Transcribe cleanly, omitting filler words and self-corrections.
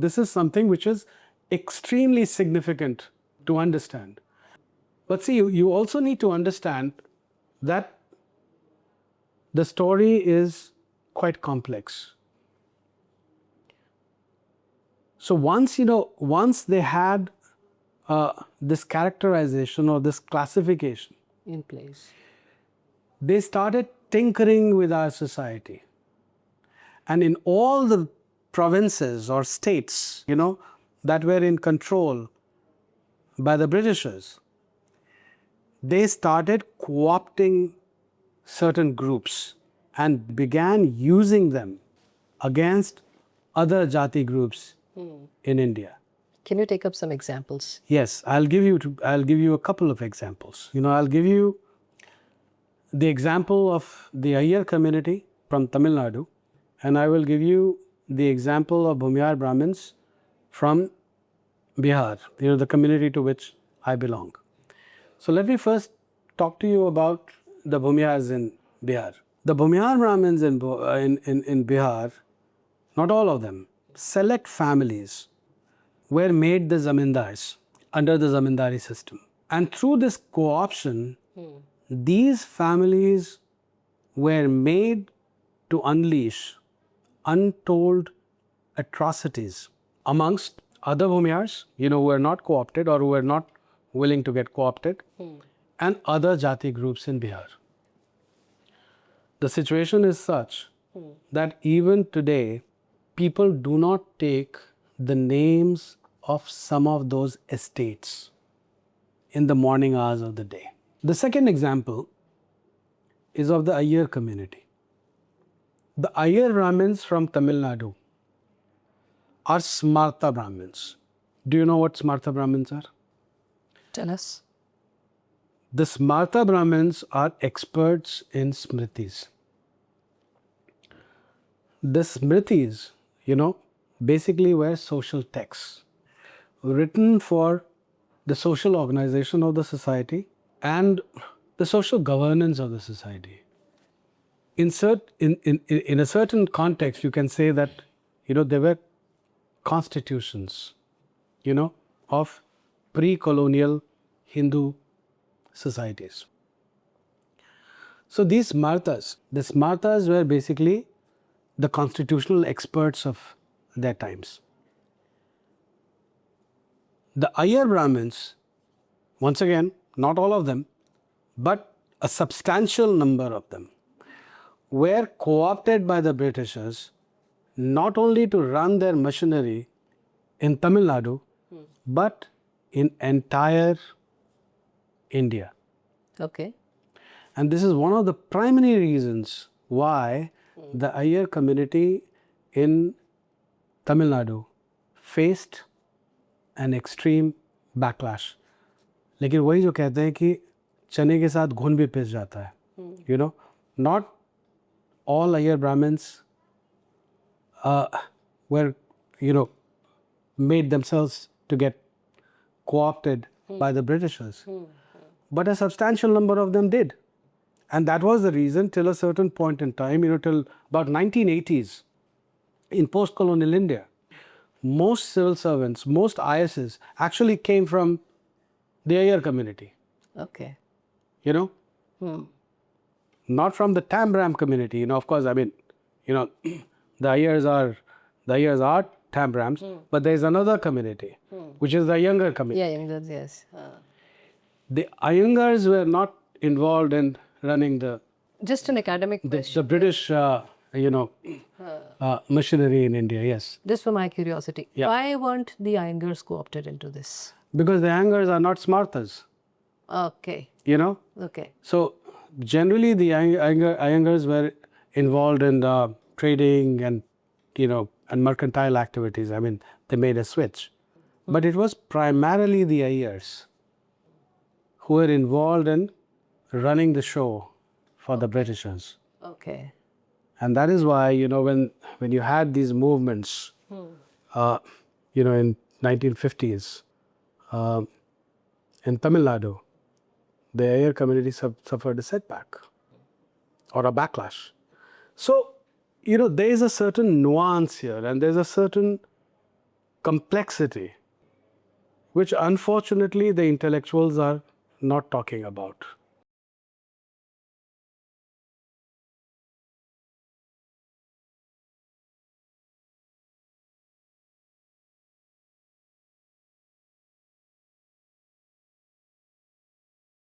This is something which is extremely significant to understand. But see, you also need to understand that the story is quite complex. So once they had this characterization or this classification in place, they started tinkering with our society. And in all the provinces or states, that were in control by the Britishers, they started co-opting certain groups and began using them against other Jati groups in India. Can you take up some examples? Yes, I'll give you a couple of examples. I'll give you the example of the Iyer community from Tamil Nadu, and I will give you the example of Bhumihar Brahmins from Bihar, the community to which I belong. So let me first talk to you about the Bhumihars in Bihar. The Bhumihar Brahmins in Bihar, not all of them, select families were made the zamindars under the zamindari system. And through this co-option, these families were made to unleash untold atrocities amongst other Bhumihars, who were not co-opted or who were not willing to get co-opted, and other Jati groups in Bihar. The situation is such that even today, people do not take the names of some of those estates in the morning hours of the day. The second example is of the Iyer community. The Iyer Brahmins from Tamil Nadu are Smarta Brahmins. Do you know what Smarta Brahmins are? Tell us. The Smarta Brahmins are experts in smritis. The smritis, basically were social texts written for the social organization of the society and the social governance of the society. In a certain context, you can say that, there were constitutions, of pre-colonial Hindu societies. So these the Smartas were basically the constitutional experts of their times. The Iyer Brahmins, once again, not all of them, but a substantial number of them, were co-opted by the Britishers not only to run their machinery in Tamil Nadu, but in entire India. Okay. And this is one of the primary reasons why the Iyer community in Tamil Nadu faced an extreme backlash. लेकिन वही जो कहते हैं कि चने के साथ घुन भी पिस जाता है. Not all Iyer Brahmins were, made themselves to get co-opted by the Britishers. But a substantial number of them did. And that was the reason till a certain point in time, till about 1980s, in post-colonial India, most civil servants, most ISs actually came from the Iyer community. Okay. Not from the Tambram community. Of course, the Iyers are Tambrams, but there is another community, which is the younger community. Yeah, younger, yes. The Iyengars were not involved in running Just an academic question. the British, machinery in India, yes. Just for my curiosity, Yeah. why weren't the Iyengars co-opted into this? Because the Iyengars are not Smartas, Okay. Okay. So generally the Iyengars were involved in trading and, and mercantile activities. They made a switch. But it was primarily the Iyers who were involved in running the show for the Britishers. Okay. And that is why, when you had these movements, in 1950s, in Tamil Nadu, the Iyer community suffered a setback or a backlash. So, there is a certain nuance here, and there's a certain complexity which unfortunately the intellectuals are not talking about.